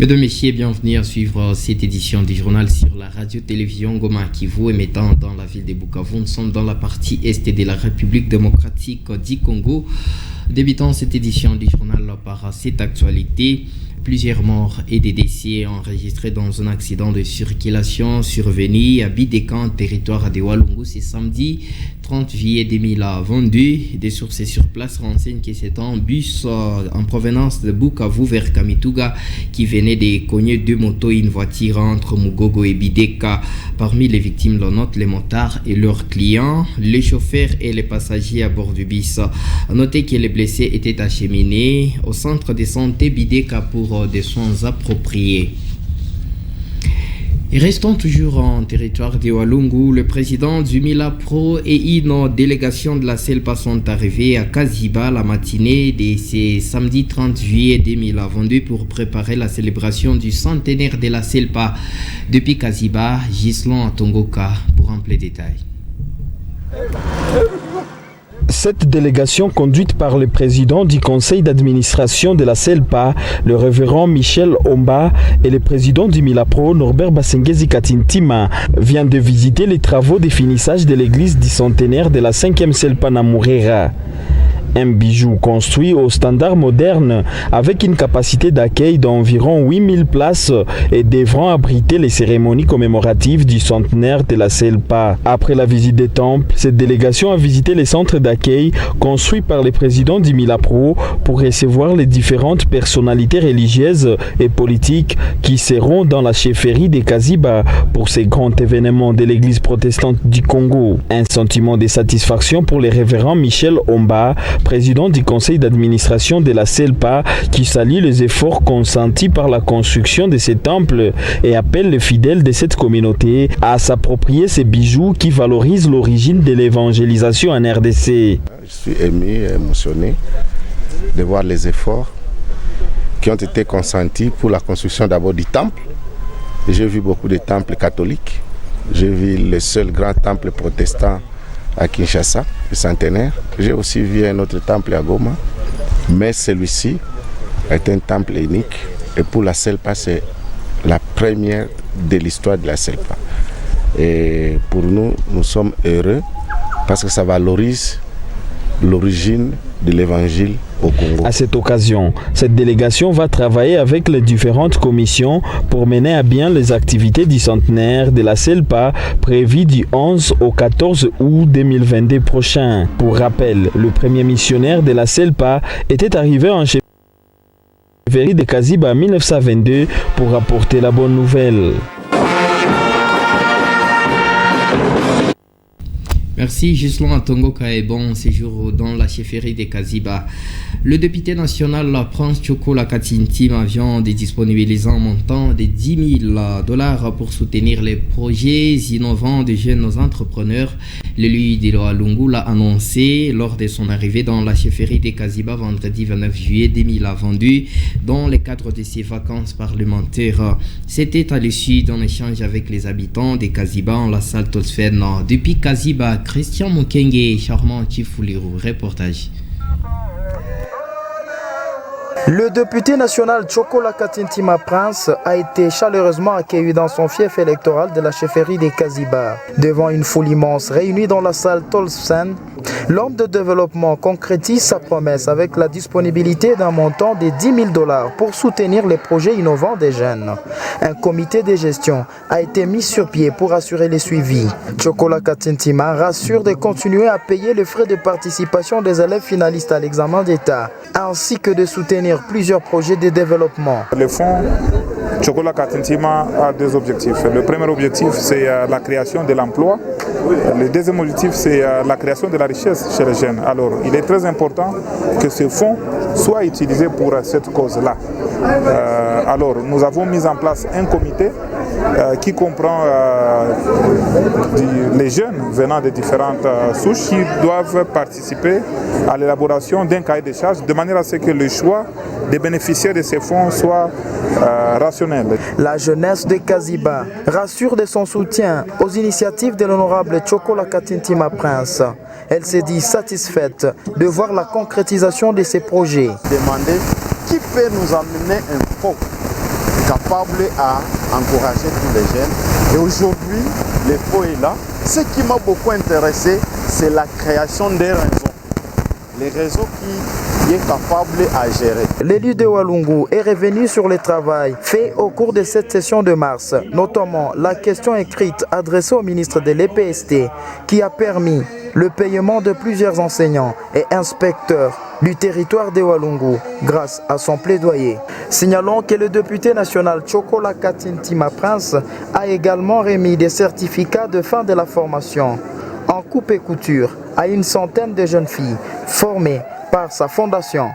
Mesdames, Messieurs, bienvenue à suivre cette édition du journal sur la radio-télévision Goma Kivu émettant dans la ville de Bukavu. Nous sommes dans la partie est de la République démocratique du Congo. Débutant cette édition du journal par cette actualité. Plusieurs morts et des décès enregistrés dans un accident de circulation survenu à Bidékan, territoire de Walungu, ce samedi 30 juillet 2022. Des sources sur place renseignent que c'est un bus en provenance de Bukavu vers Kamituga qui venait de cogner deux motos et une voiture entre Mugogo et Bideka. Parmi les victimes, l'on note les motards et leurs clients, les chauffeurs et les passagers à bord du bus. Notez que les blessés étaient acheminés au centre de santé Bideka pour des soins appropriés. Et restons toujours en territoire de Walungu. Le président du Milapro et une délégation de la CELPA sont arrivés à Kaziba la matinée de ce samedi 30 juillet 2022 pour préparer la célébration du centenaire de la CELPA. Depuis Kaziba, Gislon Atongoka pour un plein détail. Cette délégation conduite par le président du conseil d'administration de la CELPA, le révérend Michel Omba, et le président du Milapro, Norbert Basengezi Katintima, vient de visiter les travaux de finissage de l'église du centenaire de la 5e CELPA Namurera. Un bijou construit au standard moderne avec une capacité d'accueil d'environ 8000 places et devant abriter les cérémonies commémoratives du centenaire de la CELPA. Après la visite des temples, cette délégation a visité les centres d'accueil construits par le président du Milapro pour recevoir les différentes personnalités religieuses et politiques qui seront dans la chefferie de Kaziba pour ces grands événements de l'église protestante du Congo. Un sentiment de satisfaction pour le révérend Michel Omba, président du conseil d'administration de la CELPA, qui salue les efforts consentis par la construction de ces temples et appelle les fidèles de cette communauté à s'approprier ces bijoux qui valorisent l'origine de l'évangélisation en RDC. Je suis ému et émotionné de voir les efforts qui ont été consentis pour la construction d'abord du temple. J'ai vu beaucoup de temples catholiques. J'ai vu le seul grand temple protestant à Kinshasa, le centenaire. J'ai aussi vu un autre temple à Goma, mais celui-ci est un temple unique et pour la CELPA, c'est la première de l'histoire de la CELPA. Et pour nous, nous sommes heureux parce que ça valorise l'origine de l'évangile au Congo. À cette occasion, cette délégation va travailler avec les différentes commissions pour mener à bien les activités du centenaire de la CELPA prévues du 11 au 14 août 2022 prochain. Pour rappel, le premier missionnaire de la CELPA était arrivé en chefferie de Kaziba en 1922 pour apporter la bonne nouvelle. Merci Gislon Atongoka et bon séjour dans la chefferie de Kaziba. Le député national Prince Chokola Katintima vient de disponibiliser un montant de $10,000 pour soutenir les projets innovants des jeunes entrepreneurs. L'élu de Walungu l'a annoncé lors de son arrivée dans la chefferie de Kaziba vendredi 29 juillet 2022 dans le cadre de ses vacances parlementaires. C'était à l'issue d'un échange avec les habitants de Kaziba en la salle Tolsfen. Depuis Kaziba, Christian Mukenge, Charmant Chifuliru, reportage. Le député national Chokola Katintima Prince a été chaleureusement accueilli dans son fief électoral de la chefferie des Kaziba. Devant une foule immense réunie dans la salle Tolsen, l'homme de développement concrétise sa promesse avec la disponibilité d'un montant de $10,000 pour soutenir les projets innovants des jeunes. Un comité de gestion a été mis sur pied pour assurer les suivis. Chokola Katintima rassure de continuer à payer les frais de participation des élèves finalistes à l'examen d'État, ainsi que de soutenir plusieurs projets de développement. Le fonds Chokola Katintima a deux objectifs. Le premier objectif, c'est la création de l'emploi. Le deuxième objectif, c'est la création de la richesse chez les jeunes. Alors, il est très important que ce fonds soit utilisé pour cette cause-là. Alors, nous avons mis en place un comité qui comprend les jeunes venant de différentes souches qui doivent participer à l'élaboration d'un cahier de charges de manière à ce que le choix des bénéficiaires de ces fonds soit rationnel. La jeunesse de Kaziba rassure de son soutien aux initiatives de l'honorable Chokola Katintima Prince. Elle s'est dit satisfaite de voir la concrétisation de ces projets. Demander qui peut nous amener un fonds capable à encourager tous les jeunes. Et aujourd'hui, le FO est là. Ce qui m'a beaucoup intéressé, c'est la création des réseaux. Les réseaux qui est capable à gérer. L'élu de Walungu est revenu sur le travail fait au cours de cette session de mars, notamment la question écrite adressée au ministre de l'EPST qui a permis le paiement de plusieurs enseignants et inspecteurs du territoire de Walungu grâce à son plaidoyer. Signalons que le député national Chokola Katintima Prince a également remis des certificats de fin de la formation en coupe et couture à une centaine de jeunes filles formées par sa fondation.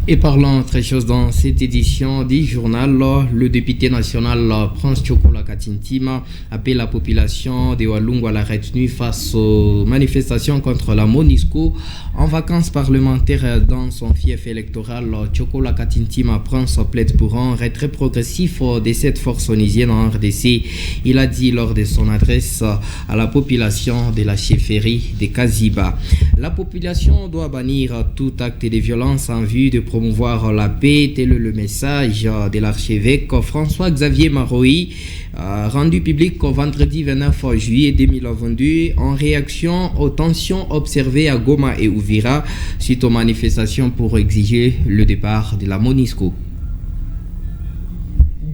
Et parlant autre chose dans cette édition du journal, le député national Prince Chokola Katintima appelle la population de Walungu à la retenue face aux manifestations contre la MONUSCO. En vacances parlementaires dans son fief électoral, Chokola Katintima Prince plaide pour un retrait progressif de cette force onusienne en RDC. Il a dit lors de son adresse à la population de la chefferie de Kaziba. La population doit bannir tout acte de violence en vue de promouvoir la paix, tel est le message de l'archevêque François-Xavier Maroï, rendu public au vendredi 29 juillet 2022 en réaction aux tensions observées à Goma et Uvira suite aux manifestations pour exiger le départ de la MONUSCO.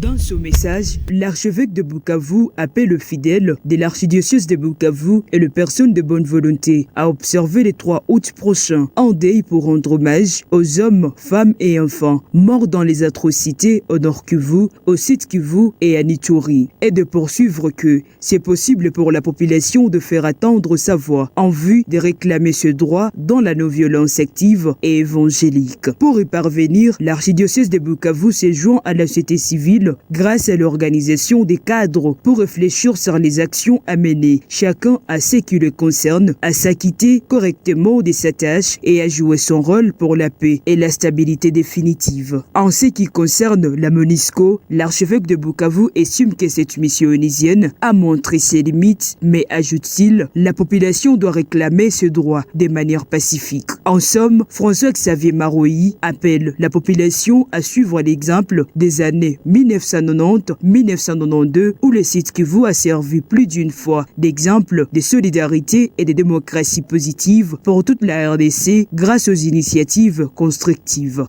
Dans ce message, l'archevêque de Bukavu appelle le fidèle de l'archidiocèse de Bukavu et les personnes de bonne volonté à observer le 3 août prochain en deuil pour rendre hommage aux hommes, femmes et enfants morts dans les atrocités au Nord Kivu, au Sud Kivu et à Ituri, et de poursuivre que c'est possible pour la population de faire attendre sa voix en vue de réclamer ce droit dans la non-violence active et évangélique. Pour y parvenir, l'archidiocèse de Bukavu se joint à la société civile grâce à l'organisation des cadres pour réfléchir sur les actions à mener, chacun à ce qui le concerne, à s'acquitter correctement de sa tâche et à jouer son rôle pour la paix et la stabilité définitive. En ce qui concerne la MONUSCO, l'archevêque de Bukavu estime que cette mission onusienne a montré ses limites, mais ajoute-t-il, la population doit réclamer ce droit de manière pacifique. En somme, François-Xavier Maroï appelle la population à suivre l'exemple des années 1990-1992 où le site Kivu a servi plus d'une fois d'exemple de solidarité et de démocratie positive pour toute la RDC grâce aux initiatives constructives.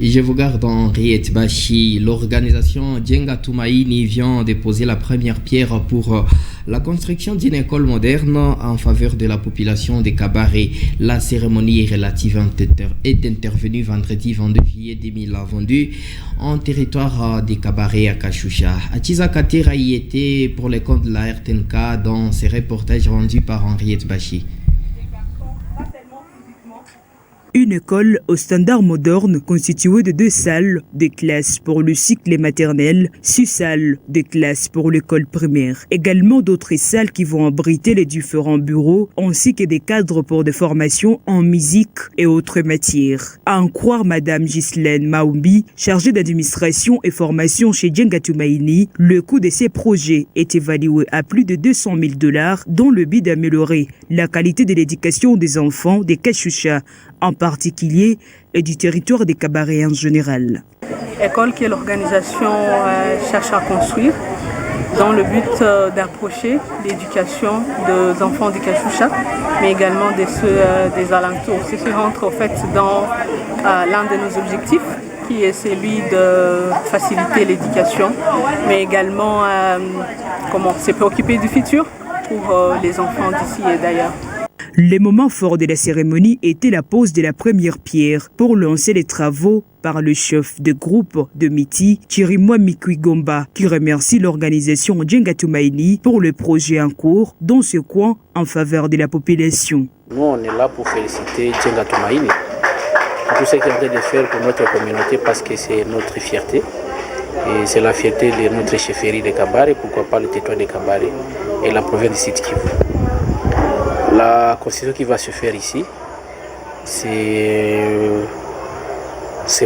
Je vous garde en Henriette Bachi. L'organisation Djenga Tumaini vient déposer la première pierre pour la construction d'une école moderne en faveur de la population de Kabare. La cérémonie relative est intervenue vendredi 22 juillet 2022 en territoire de Kabare à Kashusha. Atiza Katera y était pour les comptes de la RTNK dans ces reportages rendus par Henriette Bachi. Une école au standard moderne constituée de 2 salles de classe pour le cycle maternel, 6 salles de classe pour l'école primaire. Également d'autres salles qui vont abriter les différents bureaux ainsi que des cadres pour des formations en musique et autres matières. À en croire Madame Ghislaine Maoumbi, chargée d'administration et formation chez Djenga Tumaini, le coût de ces projets est évalué à plus de $200,000 dans le but d'améliorer la qualité de l'éducation des enfants des Kashusha en particulier et du territoire des Kabaré en général. École que l'organisation cherche à construire dans le but d'approcher l'éducation des enfants des Kashusha, mais également de ceux des alentours. C'est ce qui rentre en fait dans l'un de nos objectifs, qui est celui de faciliter l'éducation, mais également se préoccuper du futur pour les enfants d'ici et d'ailleurs. Le moment fort de la cérémonie était la pose de la première pierre pour lancer les travaux par le chef de groupe de Miti, Chirimwa Mikwigomba, qui remercie l'organisation Djenga Tumaini pour le projet en cours dans ce coin en faveur de la population. Nous, on est là pour féliciter Djenga Tumaini pour tout ce qu'il est en train de faire pour notre communauté parce que c'est notre fierté. Et c'est la fierté de notre chefferie de Kabare, et pourquoi pas le territoire de Kabare et la province du Sud Kivu. La construction qui va se faire ici, c'est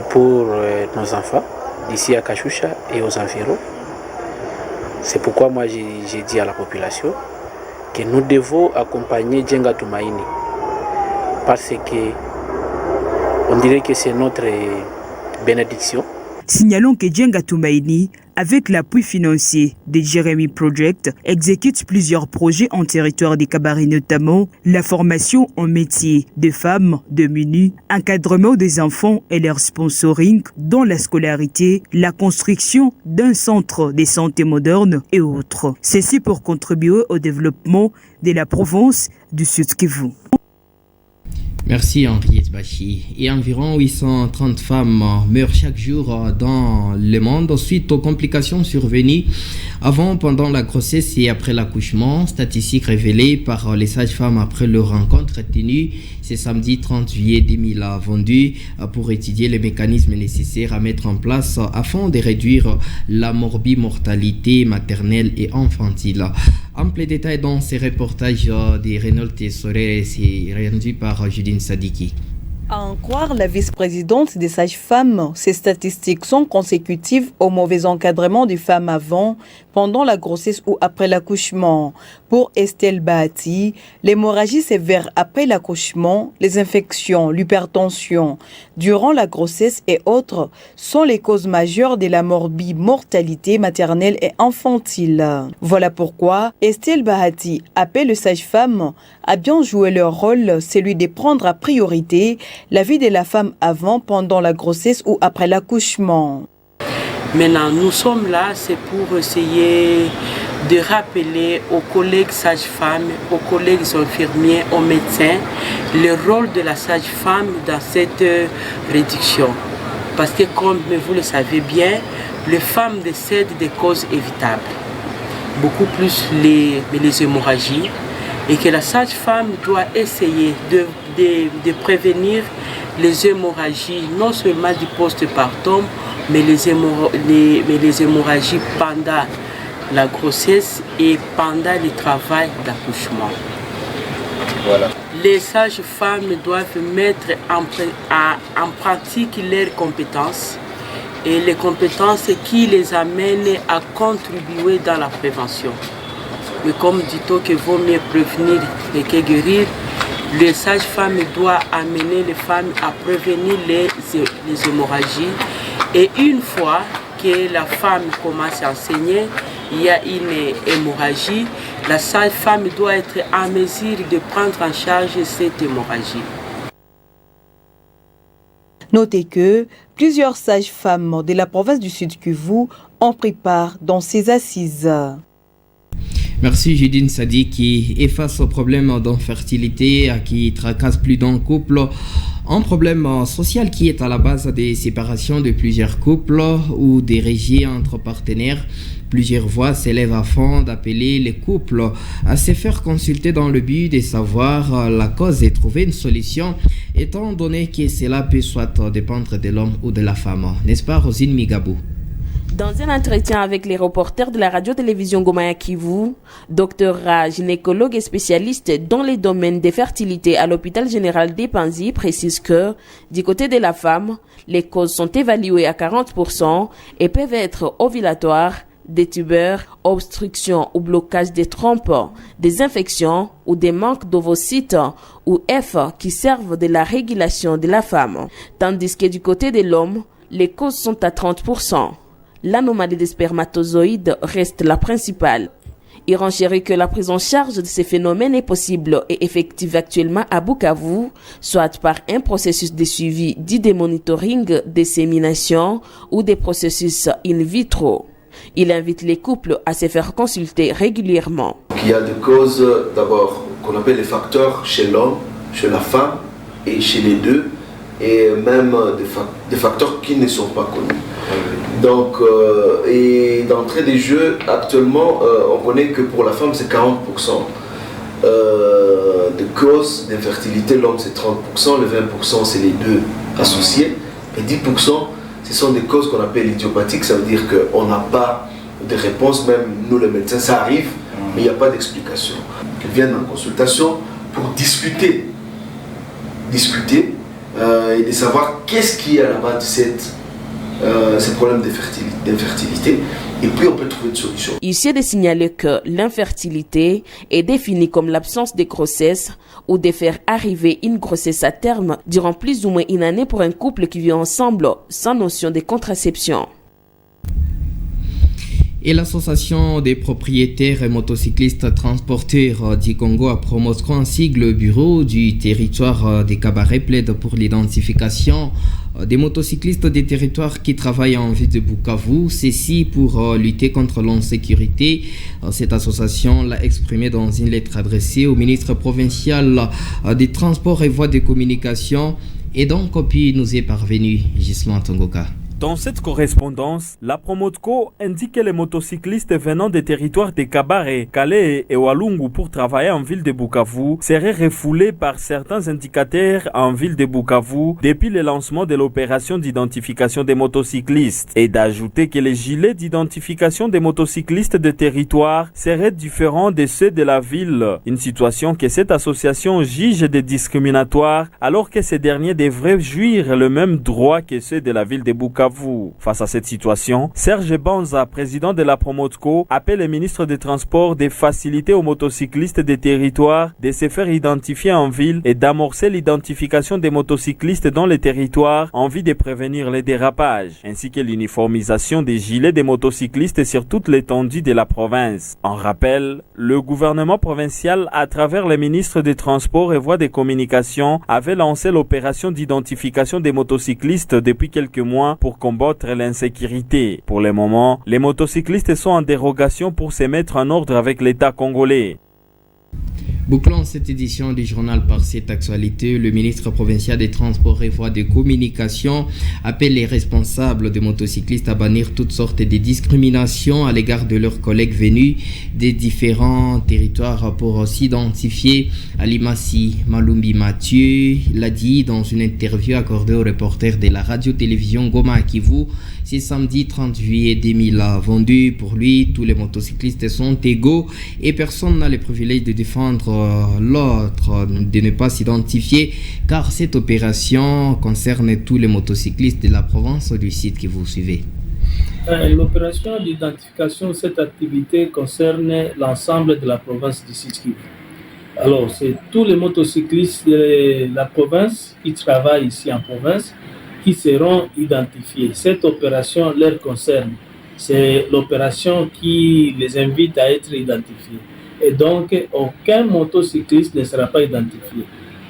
pour nos enfants d'ici à Kashusha et aux environs. C'est pourquoi moi j'ai dit à la population que nous devons accompagner Djenga Tumaini parce que on dirait que c'est notre bénédiction. Signalons que Djenga Toumaïni, avec l'appui financier de Jeremy Project, exécute plusieurs projets en territoire des Kabaris, notamment la formation en métier des femmes démunies, encadrement des enfants et leur sponsoring dans la scolarité, la construction d'un centre de santé moderne et autres. Ceci pour contribuer au développement de la province du Sud-Kivu. Merci Henriette Bachi. Et environ 830 femmes meurent chaque jour dans le monde suite aux complications survenues avant, pendant la grossesse et après l'accouchement. Statistiques révélées par les sages-femmes après leur rencontre tenue ce samedi 30 juillet 2022 pour étudier les mécanismes nécessaires à mettre en place afin de réduire la morbimortalité maternelle et infantile. Ample détail dans ces reportages de Renaud Tessoré, c'est rendu par Judine Sadiki. À en croire la vice-présidente des sages-femmes, ces statistiques sont consécutives au mauvais encadrement des femmes avant, pendant la grossesse ou après l'accouchement. Pour Estelle Bahati, l'hémorragie sévère après l'accouchement, les infections, l'hypertension durant la grossesse et autres sont les causes majeures de la morbimortalité maternelle et infantile. Voilà pourquoi Estelle Bahati appelle les sages-femmes à bien jouer leur rôle, celui de prendre à priorité la vie de la femme avant, pendant la grossesse ou après l'accouchement. Maintenant, nous sommes là, c'est pour essayer de rappeler aux collègues sages-femmes, aux collègues infirmiers, aux médecins, le rôle de la sage-femme dans cette réduction. Parce que comme vous le savez bien, les femmes décèdent des causes évitables, beaucoup plus les hémorragies, et que la sage-femme doit essayer de prévenir les hémorragies, non seulement du postpartum, mais les hémorragies pendant la grossesse et pendant le travail d'accouchement. Voilà. Les sages-femmes doivent mettre en pratique leurs compétences et les compétences qui les amènent à contribuer dans la prévention. Mais comme dit-on que vaut mieux prévenir que guérir, les sages-femmes doivent amener les femmes à prévenir les hémorragies. Et une fois que la femme commence à enseigner, il y a une hémorragie, la sage-femme doit être en mesure de prendre en charge cette hémorragie. Notez que plusieurs sages-femmes de la province du Sud-Kivu ont pris part dans ces assises. Merci Judine Sadiki. Et face au problème d'infertilité qui tracasse plus d'un couple, un problème social qui est à la base des séparations de plusieurs couples ou des rejets entre partenaires, plusieurs voix s'élèvent afin d'appeler les couples à se faire consulter dans le but de savoir la cause et trouver une solution, étant donné que cela peut soit dépendre de l'homme ou de la femme. N'est-ce pas Rosine Migabou? Dans un entretien avec les reporters de la radio-télévision Goma Kivu, Dr Ra, gynécologue et spécialiste dans les domaines de fertilité à l'hôpital général d'Epanzi, précise que, du côté de la femme, les causes sont évaluées à 40% et peuvent être ovulatoires, des tumeurs, obstruction ou blocage des trompes, des infections ou des manques d'ovocytes ou F qui servent de la régulation de la femme. Tandis que du côté de l'homme, les causes sont à 30%. L'anomalie des spermatozoïdes reste la principale. Il renchérit que la prise en charge de ces phénomènes est possible et effective actuellement à Bukavu, soit par un processus de suivi dit de monitoring, dissémination ou des processus in vitro. Il invite les couples à se faire consulter régulièrement. Il y a des causes d'abord qu'on appelle les facteurs chez l'homme, chez la femme et chez les deux, et même des facteurs qui ne sont pas connus. Donc, et d'entrée des jeux, actuellement, on connaît que pour la femme, c'est 40% de causes d'infertilité, l'homme c'est 30%, le 20% c'est les deux associés, et 10% ce sont des causes qu'on appelle idiopathiques, ça veut dire qu'on n'a pas de réponse, même nous les médecins, ça arrive, mais il n'y a pas d'explication. Ils viennent en consultation pour discuter et de savoir qu'est-ce qui est à la base de ces problèmes d'infertilité et puis on peut trouver une solution. Ici est de signaler que l'infertilité est définie comme l'absence de grossesse ou de faire arriver une grossesse à terme durant plus ou moins une année pour un couple qui vit ensemble sans notion de contraception. Et l'association des propriétaires et motocyclistes transporteurs du Congo à Promosco ainsi que le bureau du territoire des cabarets plaident pour l'identification des motocyclistes des territoires qui travaillent en ville de Bukavu, ceci pour lutter contre l'insécurité. Cette association l'a exprimé dans une lettre adressée au ministre provincial des Transports et Voies de Communication et dont copie nous est parvenue, Ghislain Tongoka. Dans cette correspondance, la Promotco indique que les motocyclistes venant des territoires de Kabare, Calais et Walungu pour travailler en ville de Bukavu seraient refoulés par certains indicateurs en ville de Bukavu depuis le lancement de l'opération d'identification des motocyclistes et d'ajouter que les gilets d'identification des motocyclistes de territoire seraient différents de ceux de la ville. Une situation que cette association juge de discriminatoire alors que ces derniers devraient jouir le même droit que ceux de la ville de Bukavu. Face à cette situation, Serge Banza, président de la Promotco, appelle le ministre des Transports de faciliter aux motocyclistes des territoires de se faire identifier en ville et d'amorcer l'identification des motocyclistes dans les territoires en vue de prévenir les dérapages, ainsi que l'uniformisation des gilets des motocyclistes sur toute l'étendue de la province. En rappel, le gouvernement provincial, à travers le ministre des Transports et Voies de Communication, avait lancé l'opération d'identification des motocyclistes depuis quelques mois pour combattre l'insécurité. Pour le moment, les motocyclistes sont en dérogation pour se mettre en ordre avec l'État congolais. Bouclons cette édition du journal par cette actualité. Le ministre provincial des Transports et Voies de Communication appelle les responsables des motocyclistes à bannir toutes sortes de discriminations à l'égard de leurs collègues venus des différents territoires pour s'identifier. Alimassi Malumbi Mathieu l'a dit dans une interview accordée au reporter de la radio-télévision Goma à Kivu. C'est samedi 30 juillet 2022. Pour lui, tous les motocyclistes sont égaux et personne n'a le privilège de défendre l'autre, de ne pas s'identifier, car cette opération concerne tous les motocyclistes de la province du site que vous suivez. L'opération d'identification, cette activité concerne l'ensemble de la province du site Kivu. Alors, c'est tous les motocyclistes de la province qui travaillent ici en province qui seront identifiés. Cette opération leur concerne. C'est l'opération qui les invite à être identifiés. Et donc, aucun motocycliste ne sera pas identifié.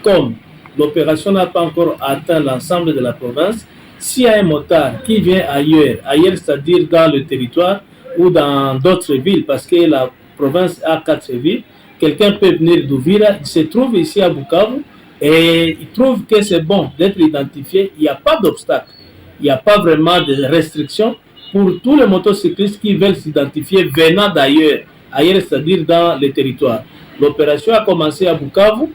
Comme l'opération n'a pas encore atteint l'ensemble de la province, s'il y a un motard qui vient ailleurs, c'est-à-dire dans le territoire ou dans d'autres villes, parce que la province a 4 villes, quelqu'un peut venir d'Ouvira, il se trouve ici à Bukavu et il trouve que c'est bon d'être identifié, il n'y a pas d'obstacle, il n'y a pas vraiment de restriction pour tous les motocyclistes qui veulent s'identifier venant d'ailleurs, c'est-à-dire dans les territoires. L'opération a commencé à Bukavu,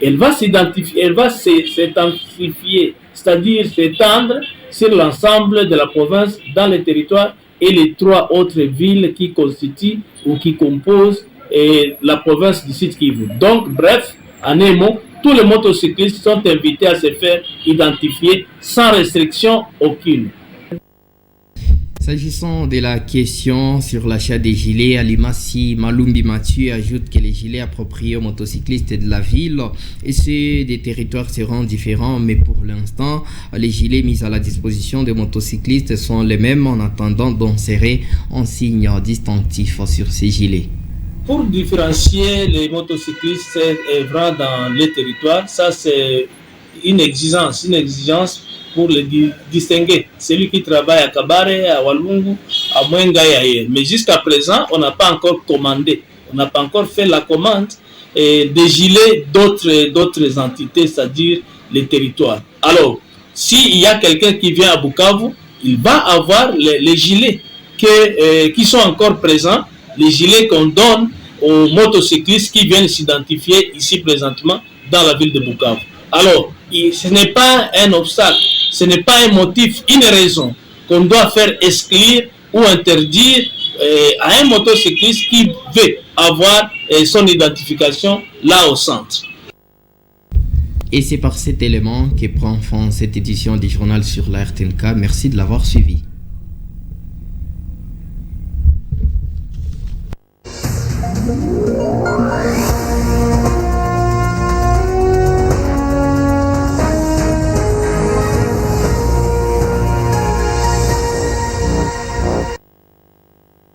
elle va s'identifier, elle va s'intensifier, c'est-à-dire s'étendre sur l'ensemble de la province dans les territoires et les 3 autres villes qui constituent ou qui composent la province du Sud Kivu. Donc, bref, en un mot, tous les motocyclistes sont invités à se faire identifier sans restriction aucune. S'agissant de la question sur l'achat des gilets, Alimassi Malumbi Mathieu ajoute que les gilets appropriés aux motocyclistes de la ville et ceux des territoires seront différents, mais pour l'instant, les gilets mis à la disposition des motocyclistes sont les mêmes en attendant d'insérer un signe distinctif sur ces gilets. Pour différencier les motocyclistes œuvrant dans les territoires, ça c'est une exigence pour les distinguer. Celui qui travaille à Kabare, à Walungu, à Mwenga et ailleurs. Mais jusqu'à présent, on n'a pas encore commandé, on n'a pas encore fait la commande des gilets d'autres entités, c'est-à-dire les territoires. Alors, s'il y a quelqu'un qui vient à Bukavu, il va avoir les gilets qui sont encore présents, les gilets qu'on donne aux motocyclistes qui viennent s'identifier ici présentement dans la ville de Bukavu. Alors, ce n'est pas un obstacle, ce n'est pas un motif, une raison qu'on doit faire exclure ou interdire à un motocycliste qui veut avoir son identification là au centre. Et c'est par cet élément que prend fin cette édition du journal sur la RTNK. Merci de l'avoir suivi. Afrique.